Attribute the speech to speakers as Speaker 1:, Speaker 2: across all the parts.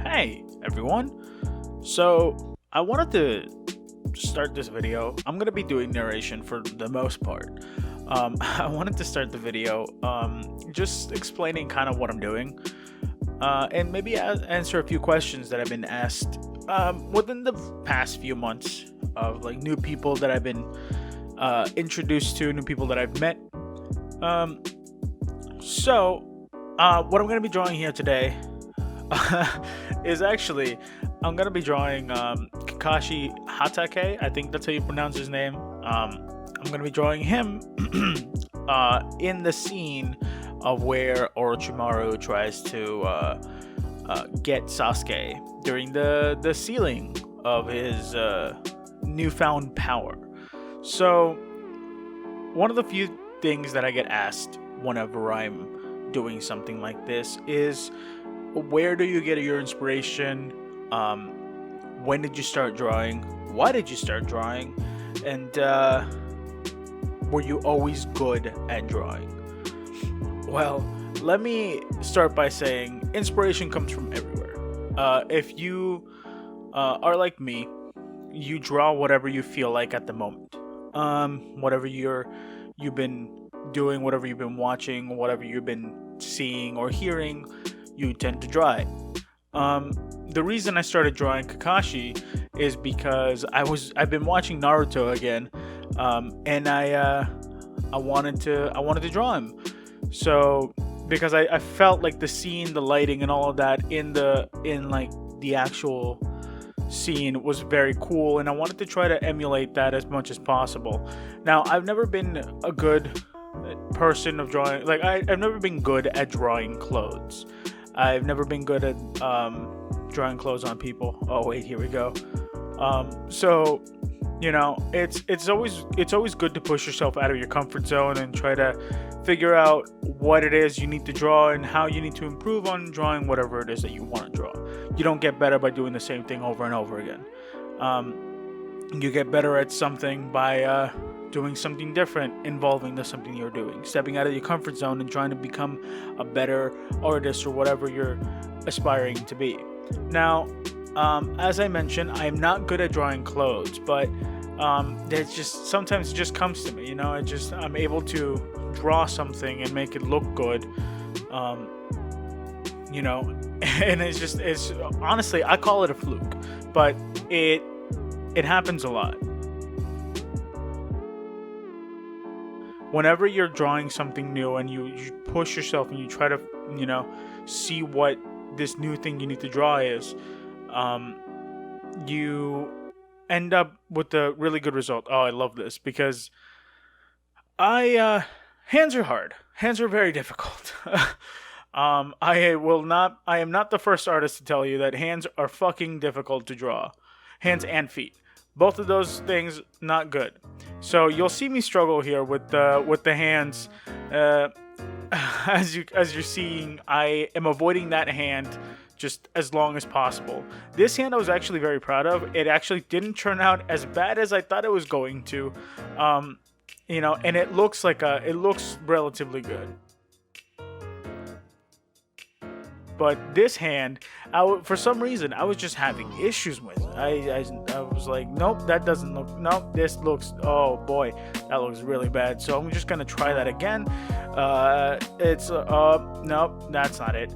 Speaker 1: Hey everyone. So I wanted to start this video. I'm gonna be doing narration for the most part. I wanted to start the video just explaining kind of what I'm doing, and maybe answer a few questions that I've been asked within the past few months of like new people that I've been introduced to, new people that I've met. Um, what I'm gonna be drawing here today is actually I'm gonna be drawing Kakashi Hatake. I think that's how you pronounce his name. I'm gonna be drawing him in the scene of where Orochimaru tries to get Sasuke during the sealing of his newfound power. So one of the few things that I get asked whenever I'm doing something like this is, where do you get your inspiration? When did you start drawing? Why did you start drawing? And were you always good at drawing? Well, let me start by saying inspiration comes from everywhere. If you are like me, you draw whatever you feel like at the moment. Whatever you've been doing, whatever you've been watching, whatever you've been seeing or hearing, you tend to draw it. The reason I started drawing Kakashi is because I've been watching Naruto again, and I wanted to draw him. So because I felt like the scene, the lighting, and all of that in the actual scene was very cool, and I wanted to try to emulate that as much as possible. Now, I've never been a good person of drawing. Like I've never been good at drawing clothes. I've never been good at drawing clothes on people. Oh wait, here we go. So you know, it's always good to push yourself out of your comfort zone and try to figure out what it is you need to draw and how you need to improve on drawing whatever it is that you want to draw. You don't get better by doing the same thing over and over again. You get better at something by doing something different involving something you're doing, stepping out of your comfort zone and trying to become a better artist or whatever you're aspiring to be. Now, as I mentioned, I'm not good at drawing clothes, but it's just sometimes it just comes to me, you know. I'm able to draw something and make it look good, you know, and it's honestly, I call it a fluke, but it happens a lot. Whenever you're drawing something new and you push yourself and you try to, you know, see what this new thing you need to draw is, you end up with a really good result. Oh, I love this because hands are hard. Hands are very difficult. I am not the first artist to tell you that hands are fucking difficult to draw. Hands and feet. Both of those things, not good. So you'll see me struggle here with the hands. As you're seeing, I am avoiding that hand just as long as possible. This hand I was actually very proud of. It actually didn't turn out as bad as I thought it was going to. You know, and it looks relatively good. But this hand, for some reason, I was just having issues with it. I was like, nope, that doesn't look, nope, this looks, oh boy, that looks really bad. So I'm just going to try that again. Nope, that's not it.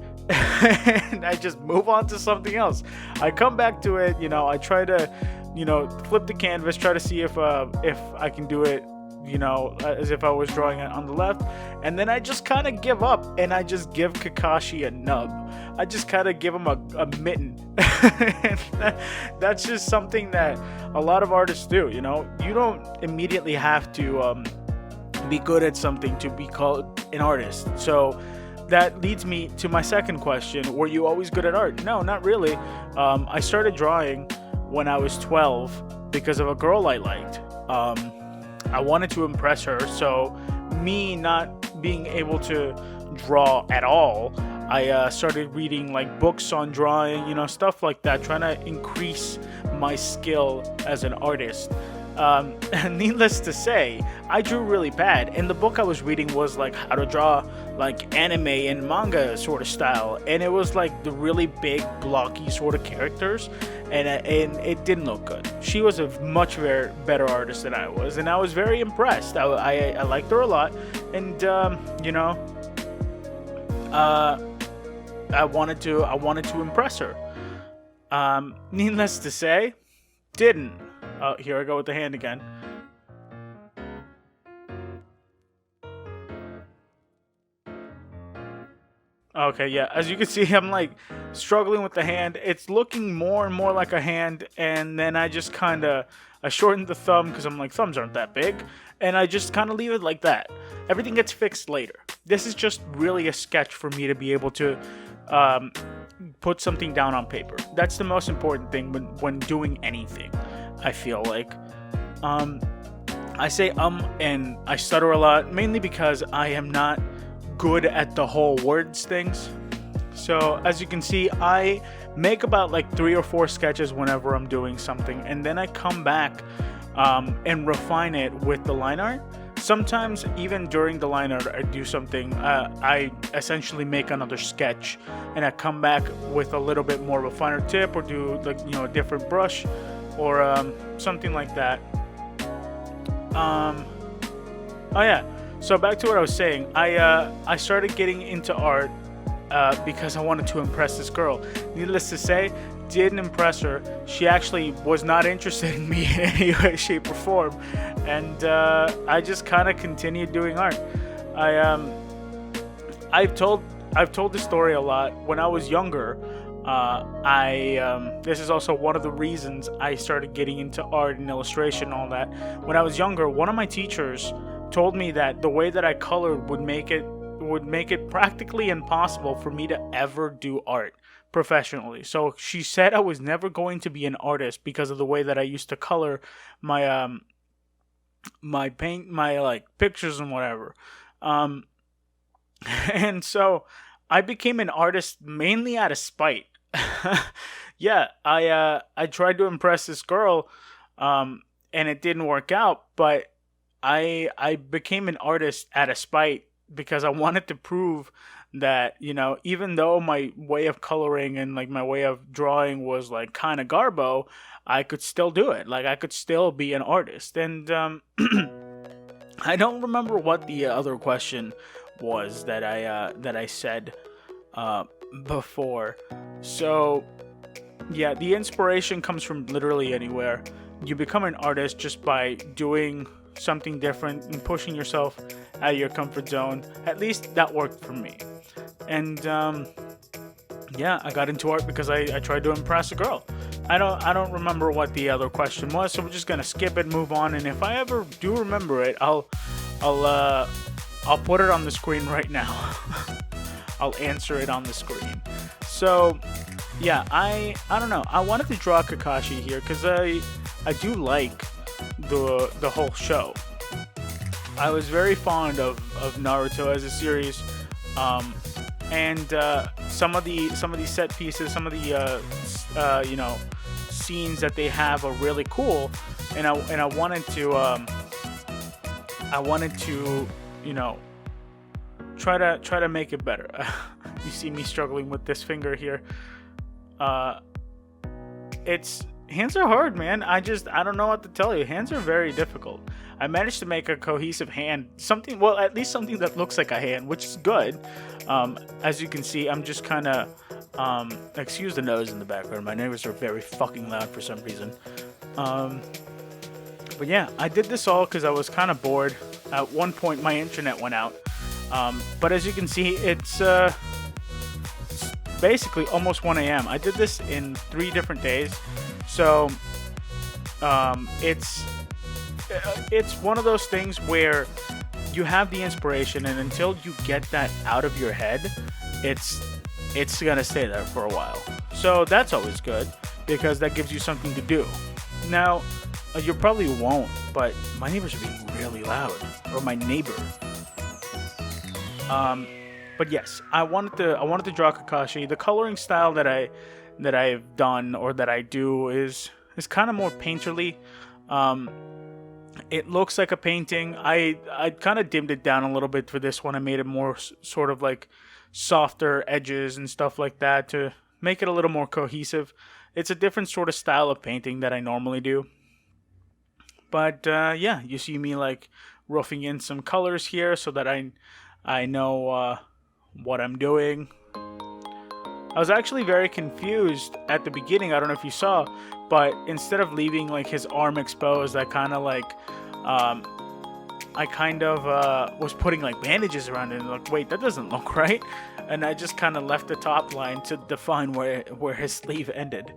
Speaker 1: And I just move on to something else. I come back to it, you know, I try to, you know, flip the canvas, try to see if I can do it, you know, as if I was drawing it on the left, and then I just kind of give up and I just give Kakashi a nub. I just kind of give him a mitten. That's just something that a lot of artists do, you know. You don't immediately have to be good at something to be called an artist. So that leads me to my second question. Were you always good at art? No, not really. I started drawing when I was 12 because of a girl I liked. I wanted to impress her, so me not being able to draw at all, I started reading like books on drawing, you know, stuff like that, trying to increase my skill as an artist. Needless to say, I drew really bad, and the book I was reading was like how to draw like anime and manga sort of style, and it was like the really big, blocky sort of characters, and it didn't look good. She was a much better artist than I was, and I was very impressed. I liked her a lot, and I wanted to impress her. Needless to say, didn't. Here I go with the hand again. Okay, yeah. As you can see, I'm like struggling with the hand. It's looking more and more like a hand, and then I shortened the thumb because I'm like, thumbs aren't that big, and I just kind of leave it like that. Everything gets fixed later. This is just really a sketch for me to be able to put something down on paper. That's the most important thing when doing anything, I feel like. I say and I stutter a lot, mainly because I am not good at the whole words things. So as you can see, I make about like 3 or 4 sketches whenever I'm doing something, and then I come back and refine it with the line art. Sometimes even during the line art I do something, I essentially make another sketch, and I come back with a little bit more of a finer tip, or do like a different brush, or something like that. Oh yeah. So back to what I was saying. I started getting into art because I wanted to impress this girl. Needless to say, didn't impress her. She actually was not interested in me in any way, shape, or form, and I just kind of continued doing art. I've told this story a lot. When I was younger, this is also one of the reasons I started getting into art and illustration and all that. When I was younger, one of my teachers told me that the way that I colored would make it practically impossible for me to ever do art professionally. So she said I was never going to be an artist because of the way that I used to color my my like pictures and whatever. And so I became an artist mainly out of spite. Yeah, I tried to impress this girl, and it didn't work out, but I became an artist out of spite because I wanted to prove that, even though my way of coloring and like my way of drawing was like kind of garbo, I could still do it. Like I could still be an artist. And I don't remember what the other question was that I said before. So yeah, the inspiration comes from literally anywhere. You become an artist just by doing something different and pushing yourself out of your comfort zone. At least that worked for me. And yeah, I got into art because I tried to impress a girl. I don't remember what the other question was, so we're just gonna skip it, move on, and if I ever do remember it, I'll put it on the screen right now. I'll answer it on the screen. So yeah, I don't know. I wanted to draw Kakashi here because I do like the whole show. I was very fond of Naruto as a series, and some of these set pieces, some of the scenes that they have are really cool, and I wanted to try to make it better. You see me struggling with this finger here. Hands are hard, man. I don't know what to tell you. Hands are very difficult. I managed to make a cohesive hand, at least something that looks like a hand, which is good. As you can see, I'm just kind of, excuse the noise in the background. My neighbors are very fucking loud for some reason. But yeah, I did this all because I was kind of bored. At one point, my internet went out. But as you can see, it's basically almost 1 a.m. I did this in 3 different days. So it's one of those things where you have the inspiration, and until you get that out of your head, it's gonna stay there for a while. So that's always good because that gives you something to do. Now you probably won't, but my neighbors are being really loud, or my neighbor. But yes, I wanted to draw Kakashi. The coloring style that I've done, or that I do, is kind of more painterly. It looks like a painting. I kind of dimmed it down a little bit for this one. I made it more sort of like softer edges and stuff like that to make it a little more cohesive. It's a different sort of style of painting that I normally do. But yeah, you see me like roughing in some colors here so that I know what I'm doing. I was actually very confused at the beginning. I don't know if you saw, but instead of leaving like his arm exposed, um, I kind of was putting like bandages around it. And like, wait, that doesn't look right. And I just kind of left the top line to define where his sleeve ended.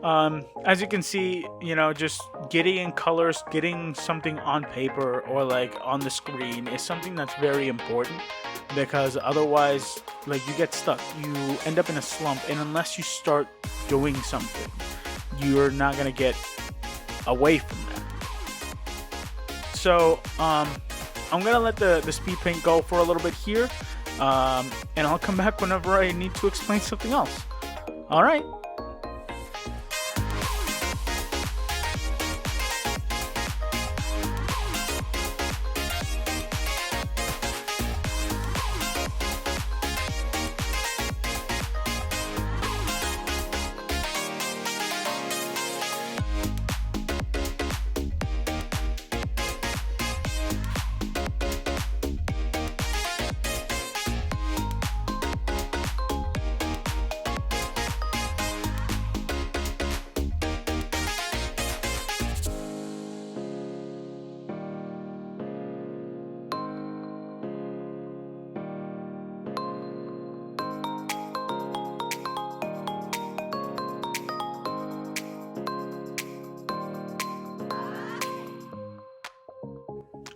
Speaker 1: As you can see, you know, just getting in colors, getting something on paper or like on the screen is something that's very important, because otherwise, like, you get stuck. You end up in a slump, and unless you start doing something, you're not gonna get away from that. So, I'm gonna let the speed paint go for a little bit here, and I'll come back whenever I need to explain something else. All right.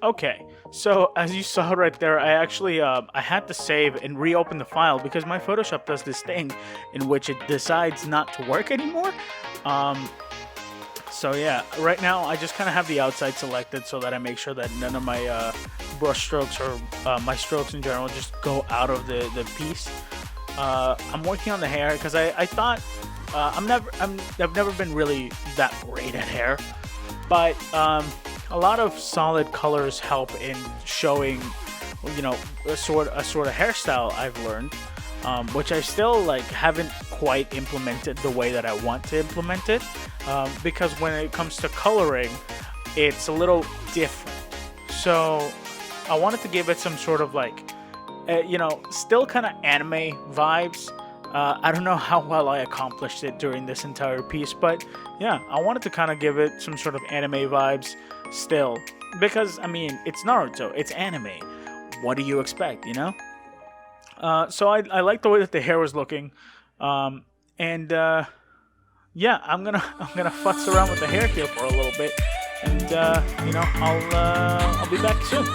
Speaker 1: Okay, so as you saw right there, I actually I had to save and reopen the file because my Photoshop does this thing in which it decides not to work anymore. So yeah, right now I just kind of have the outside selected so that I make sure that none of my brush strokes or my strokes in general just go out of the piece. I'm working on the hair because I thought I've never been really that great at hair, but a lot of solid colors help in showing, you know, a sort of hairstyle I've learned, which I still like haven't quite implemented the way that I want to implement it, because when it comes to coloring, it's a little different. So I wanted to give it some sort of like, you know, still kind of anime vibes. I don't know how well I accomplished it during this entire piece, but yeah, I wanted to kind of give it some sort of anime vibes still, because I mean, it's Naruto, it's anime. What do you expect, you know? So I like the way that the hair was looking, and yeah, I'm gonna futz around with the hair here for a little bit, and you know, I'll be back soon.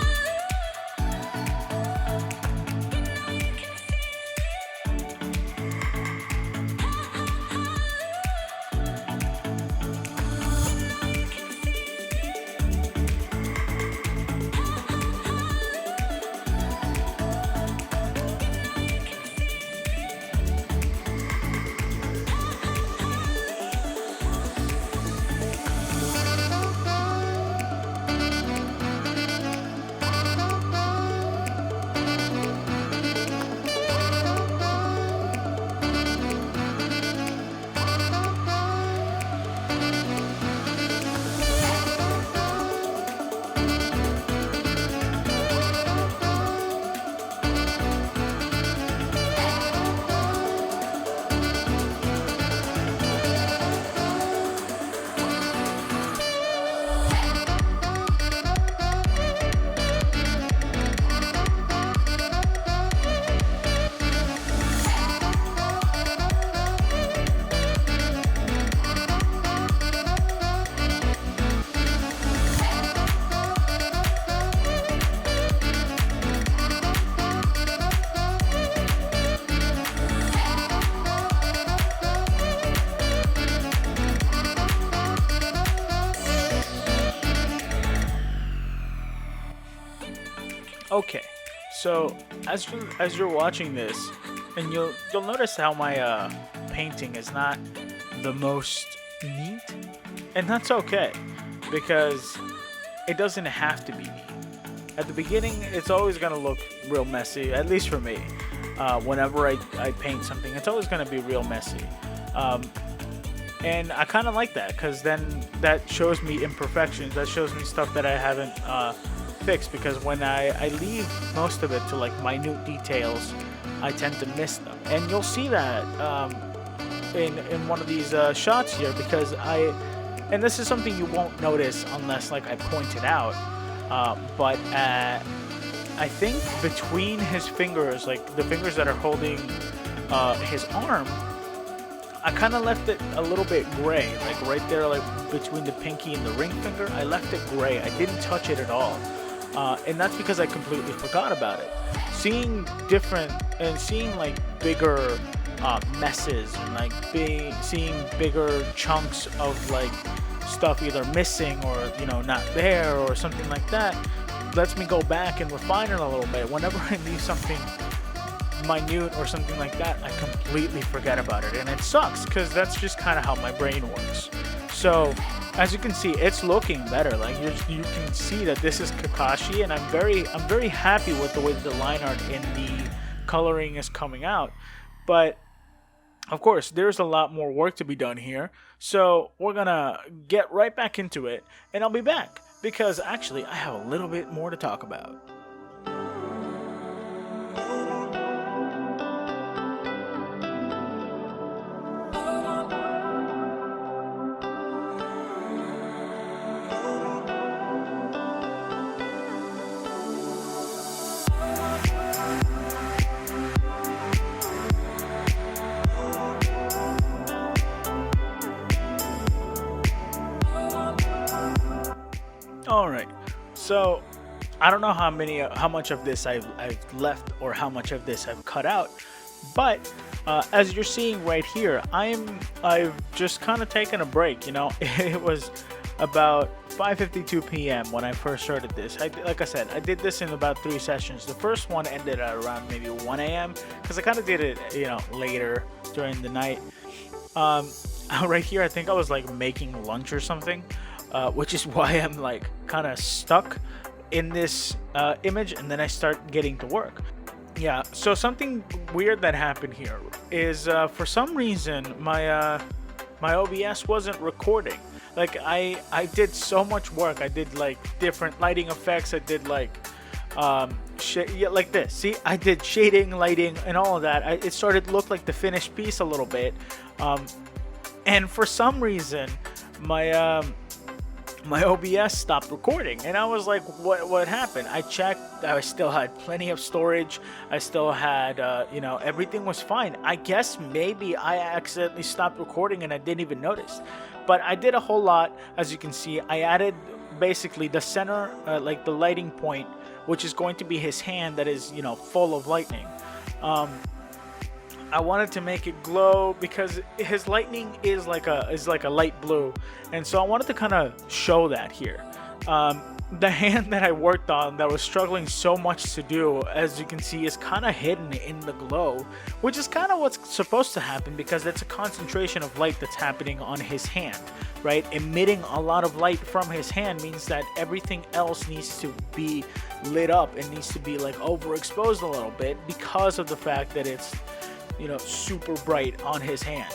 Speaker 1: Okay, so as you're watching this, and you'll notice how my painting is not the most neat, and that's okay, because it doesn't have to be neat. At the beginning, it's always gonna look real messy, at least for me. Whenever I paint something, it's always gonna be real messy. Um, and I kind of like that because then that shows me imperfections. That shows me stuff that I haven't fixed. Because when I leave most of it to like minute details, I tend to miss them. And you'll see that in one of these shots here because and this is something you won't notice unless like I point it out. But I think between his fingers, like the fingers that are holding his arm, I kind of left it a little bit gray, like right there, like between the pinky and the ring finger. I left it gray. I didn't touch it at all, and that's because I completely forgot about it. Seeing different and seeing like bigger messes and like seeing bigger chunks of like stuff either missing or not there or something like that lets me go back and refine it a little bit. Whenever I leave something minute or something like that, I completely forget about it, and it sucks because that's just kind of how my brain works. So as you can see, it's looking better. Like you can see that this is Kakashi, and I'm very happy with the way the line art and the coloring is coming out. But of course, there's a lot more work to be done here, so we're gonna get right back into it, and I'll be back because actually I have a little bit more to talk about. Alright, so I don't know how much of this I've left or how much of this I've cut out, but as you're seeing right here, I've just kind of taken a break. It was about 5:52 p.m. when I first started this. Like I said, I did this in about 3 sessions. The first one ended at around maybe 1 a.m. because I kind of did it later during the night. Right here, I think I was like making lunch or something. Which is why I'm like kind of stuck in this image, and then I start getting to work. Yeah, so something weird that happened here is for some reason my OBS wasn't recording. Like I did so much work. I did like different lighting effects. I did like like this. See, I did shading, lighting, and all of that. It started to look like the finished piece a little bit, and for some reason my OBS stopped recording, and I was like, what happened? I checked. I still had plenty of storage. I still had everything was fine. I guess maybe I accidentally stopped recording and I didn't even notice, but I did a whole lot. As you can see, I added basically the center, like the lighting point, which is going to be his hand that is full of lightning. I wanted to make it glow because his lightning is like a light blue, and so I wanted to kind of show that here. The hand that I worked on that was struggling so much to do, as you can see, is kind of hidden in the glow, which is kind of what's supposed to happen because it's a concentration of light that's happening on his hand, right? Emitting a lot of light from his hand means that everything else needs to be lit up and needs to be like overexposed a little bit because of the fact that it's super bright on his hand.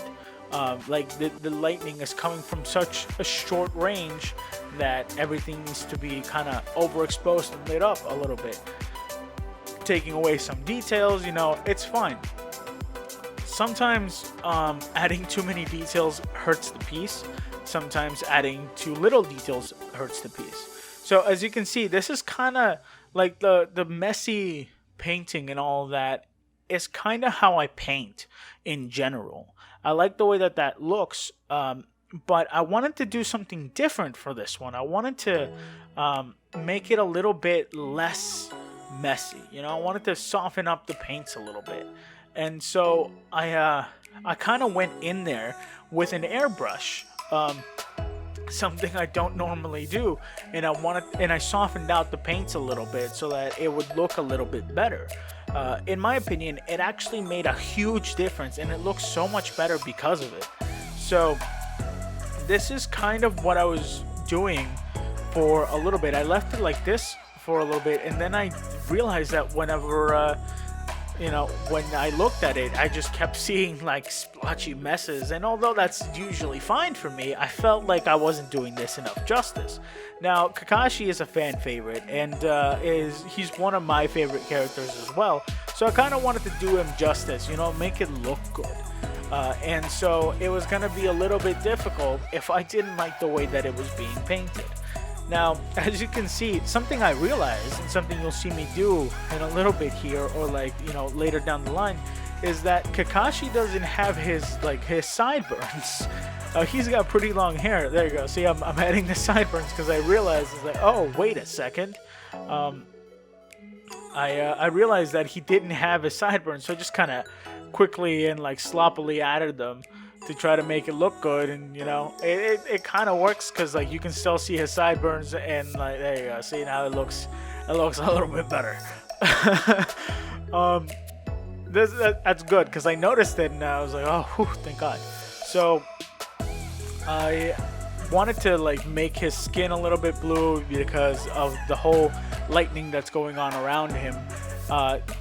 Speaker 1: Like the lightning is coming from such a short range that everything needs to be kind of overexposed and lit up a little bit. Taking away some details, it's fine. Sometimes adding too many details hurts the piece. Sometimes adding too little details hurts the piece. So as you can see, this is kind of like the messy painting and all of that is kind of how I paint in general. I like the way that looks, but I wanted to do something different for this one. I wanted to make it a little bit less messy. I wanted to soften up the paints a little bit, and so I kind of went in there with an airbrush, something I don't normally do, and I softened out the paints a little bit so that it would look a little bit better. In my opinion, it actually made a huge difference, and it looks so much better because of it. So this is kind of what I was doing for a little bit. I left it like this for a little bit, and then I realized that whenever when I looked at it, I just kept seeing like splotchy messes. And although that's usually fine for me, I felt like I wasn't doing this enough justice. Now, Kakashi is a fan favorite, and he's one of my favorite characters as well. So I kind of wanted to do him justice, make it look good. And so it was going to be a little bit difficult if I didn't like the way that it was being painted. Now, as you can see, something I realized, and something you'll see me do in a little bit here, or later down the line, is that Kakashi doesn't have his sideburns. He's got pretty long hair. There you go. See, I'm adding the sideburns because I realized, oh, wait a second. I realized that he didn't have his sideburns, so I just kind of quickly and sloppily added them to try to make it look good. And it kind of works because you can still see his sideburns, and there you go. See, now it looks a little bit better. That's good because I noticed it and I was like, oh, whew, thank God. So I wanted to make his skin a little bit blue because of the whole lightning that's going on around him.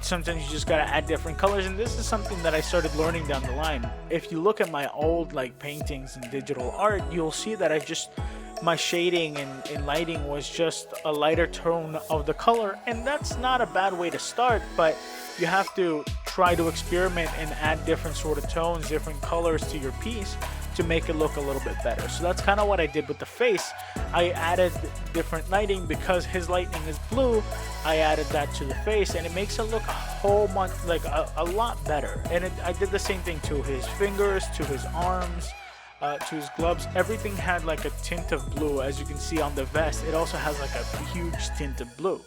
Speaker 1: Sometimes you just gotta add different colors, and this is something that I started learning down the line. If you look at my old paintings and digital art, you'll see that my shading and lighting was just a lighter tone of the color, and that's not a bad way to start, but you have to try to experiment and add different sort of tones, different colors to your piece to make it look a little bit better. So that's kind of what I did with the face. I added different lighting because his lightning is blue. I added that to the face, and it makes it look a whole bunch a lot better. And I did the same thing to his fingers, to his arms, to his gloves. Everything had a tint of blue. As you can see on the vest, it also has a huge tint of blue.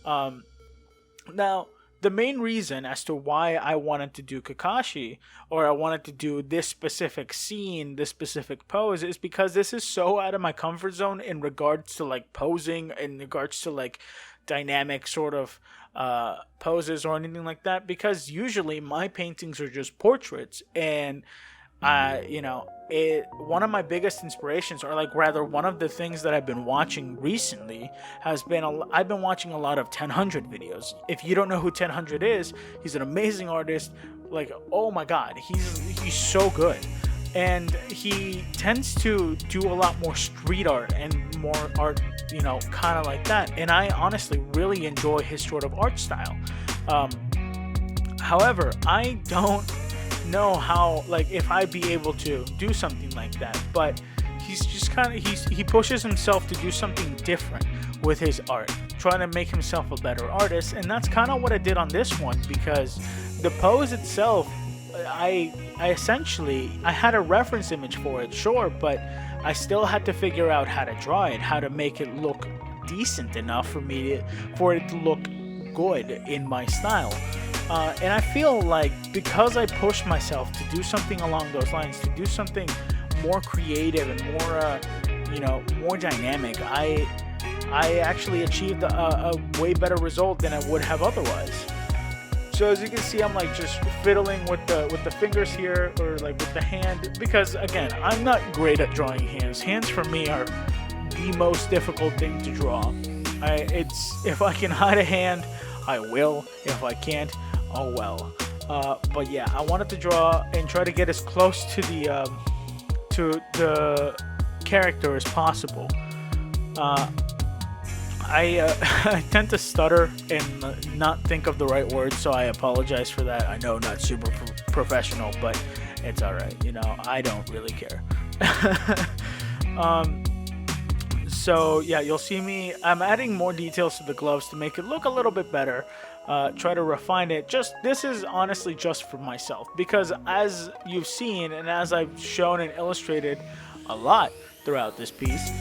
Speaker 1: Now, the main reason as to why I wanted to do Kakashi, or I wanted to do this specific scene, this specific pose, is because this is so out of my comfort zone in regards to posing, in regards to dynamic sort of poses or anything like that, because usually my paintings are just portraits, and one of my biggest inspirations, or rather one of the things that I've been watching recently, has been I've been watching a lot of 1000 videos. If you don't know who 1000 is, he's an amazing artist. Oh my God, he's so good, and he tends to do a lot more street art and more art, kind of like that. And I honestly really enjoy his sort of art style. However, I don't know how if I'd be able to do something like that, but he's just he pushes himself to do something different with his art, trying to make himself a better artist. And that's kind of what I did on this one, because the pose itself, I essentially had a reference image for it, sure, but I still had to figure out how to draw it, how to make it look decent enough for it to look good in my style. And I feel because I pushed myself to do something along those lines, to do something more creative and more dynamic, I actually achieved a way better result than I would have otherwise. So as you can see, I'm just fiddling with the fingers here, or with the hand, because again, I'm not great at drawing hands. Hands for me are the most difficult thing to draw. If I can hide a hand, I will. If I can't, oh well. But yeah, I wanted to draw and try to get as close to the character as possible. I tend to stutter and not think of the right words, so I apologize for that. I know, not super professional, but it's alright. I don't really care. So yeah, you'll see me. I'm adding more details to the gloves to make it look a little bit better. Try to refine it. This is honestly just for myself, because as you've seen and as I've shown and illustrated a lot throughout this piece,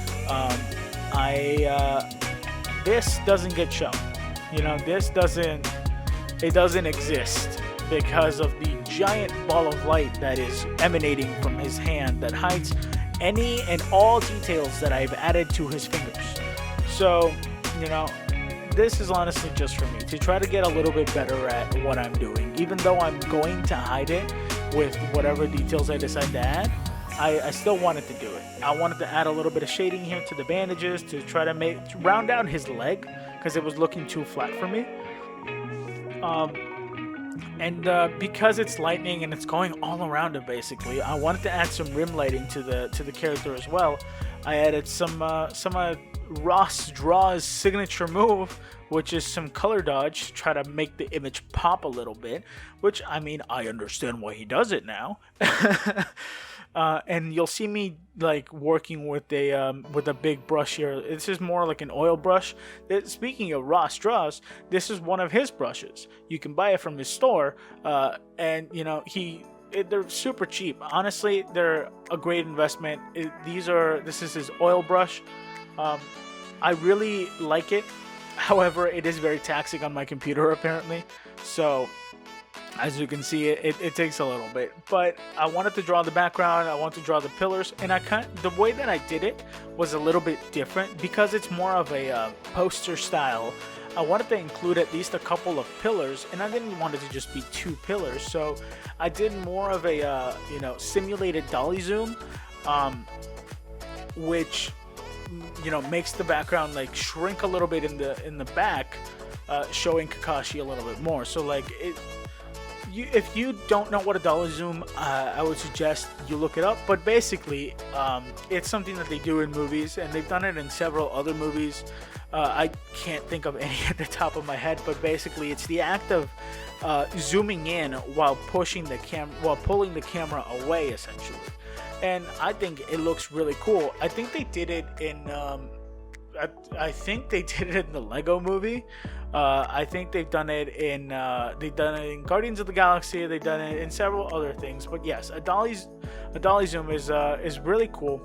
Speaker 1: this doesn't get shown. This doesn't exist because of the giant ball of light that is emanating from his hand that hides any and all details that I've added to his fingers. So, this is honestly just for me, to try to get a little bit better at what I'm doing, even though I'm going to hide it with whatever details I decide to add. I still wanted to do it. I wanted to add a little bit of shading here to the bandages to try to round out his leg because it was looking too flat for me. And because it's lightning and it's going all around it, basically, I wanted to add some rim lighting to the character as well. I added some Ross Draw's signature move, which is some color dodge to try to make the image pop a little bit. Which, I mean, I understand why he does it now. And you'll see me like working with a big brush here. This is more like an oil brush. Speaking of Ross Draws, this is one of his brushes. You can buy it from his store, and you know they're super cheap. Honestly, they're a great investment. This is his oil brush. I really like it. However, it is very taxing on my computer apparently. So as you can see, it takes a little bit, but I wanted to draw the background, I wanted to draw the pillars, and the way that I did it was a little bit different because it's more of a poster style. I wanted to include at least a couple of pillars, and I didn't want it to just be 2 pillars, so I did more of a simulated dolly zoom, which makes the background like shrink a little bit in the back, showing Kakashi a little bit more. So like if you don't know what a dolly zoom, I would suggest you look it up. But basically, it's something that they do in movies, and they've done it in several other movies. I can't think of any at the top of my head, but basically, it's the act of zooming in while pulling the camera away, essentially. And I think it looks really cool. I think they did it in. I think they did it in the Lego movie. I think they've done it in Guardians of the Galaxy. They've done it in several other things. But yes, a dolly zoom is really cool,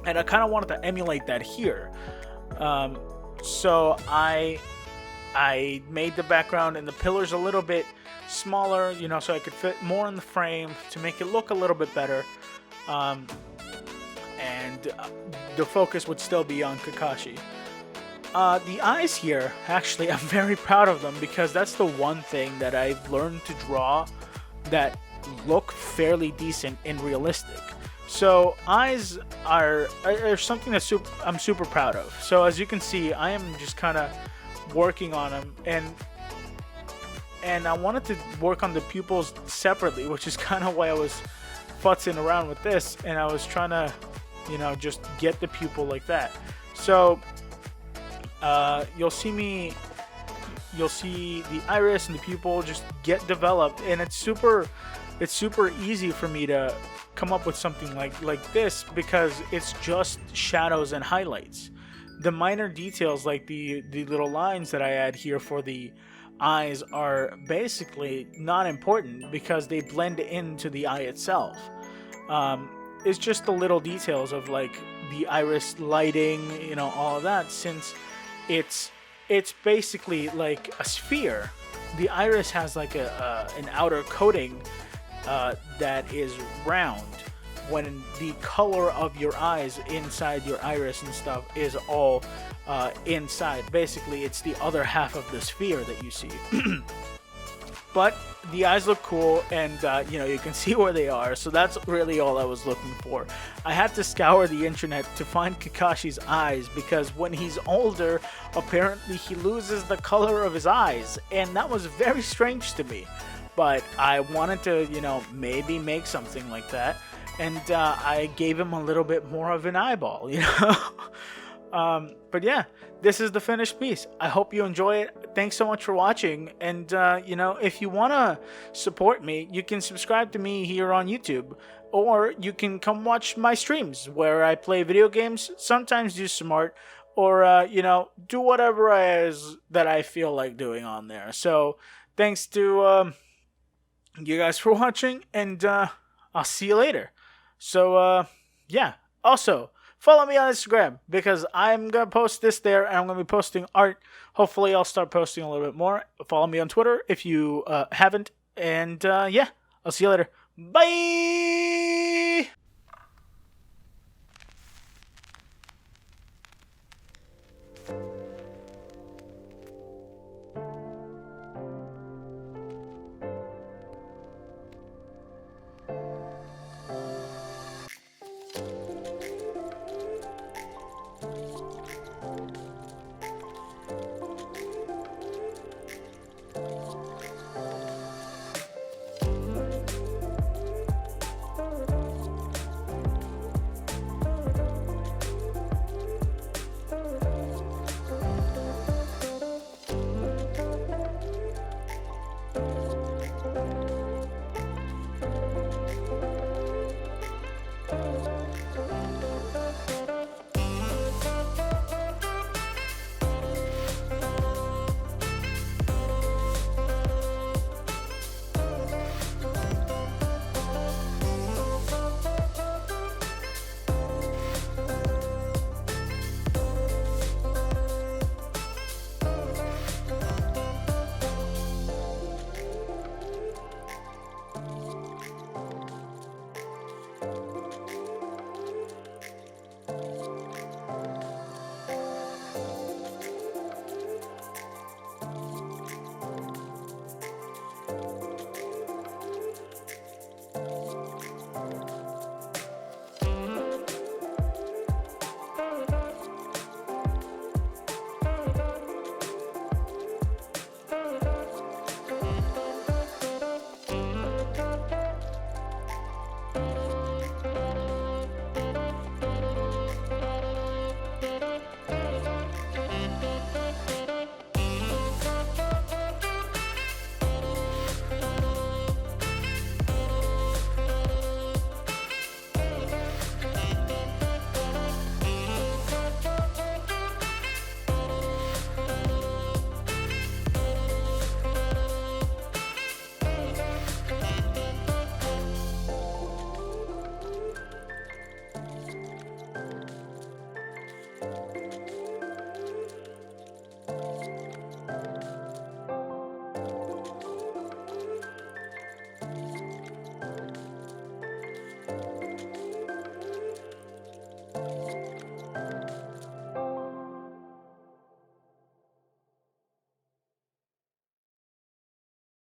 Speaker 1: and I kind of wanted to emulate that here. So I made the background and the pillars a little bit smaller, so I could fit more in the frame to make it look a little bit better. And the focus would still be on Kakashi. The eyes here, actually, I'm very proud of them because that's the one thing that I've learned to draw that look fairly decent and realistic. So eyes are something that I'm super proud of. So as you can see, I am just kind of working on them, and I wanted to work on the pupils separately, which is kind of why I was futzing around with this, and I was trying to just get the pupil like that. So you'll see the iris and the pupil just get developed, and it's super easy for me to come up with something like this because it's just shadows and highlights. The minor details like the little lines that I add here for the eyes are basically not important because they blend into the eye itself. It's just the little details of like the iris lighting, all of that, since it's basically like a sphere. The iris has like an outer coating that is round, when the color of your eyes inside your iris and stuff is all inside. Basically, it's the other half of the sphere that you see. But the eyes look cool, and you can see where they are, so that's really all I was looking for. I had to scour the internet to find Kakashi's eyes because when he's older, apparently he loses the color of his eyes, and that was very strange to me. But I wanted to, maybe make something like that, and I gave him a little bit more of an eyeball, But yeah, this is the finished piece. I hope you enjoy it. Thanks so much for watching. And, if you want to support me, you can subscribe to me here on YouTube. Or you can come watch my streams where I play video games, sometimes do some art, or, do whatever that I feel like doing on there. So thanks to you guys for watching, and I'll see you later. So, yeah. Also, follow me on Instagram because I'm going to post this there, and I'm going to be posting art. Hopefully, I'll start posting a little bit more. Follow me on Twitter if you haven't. And yeah, I'll see you later. Bye!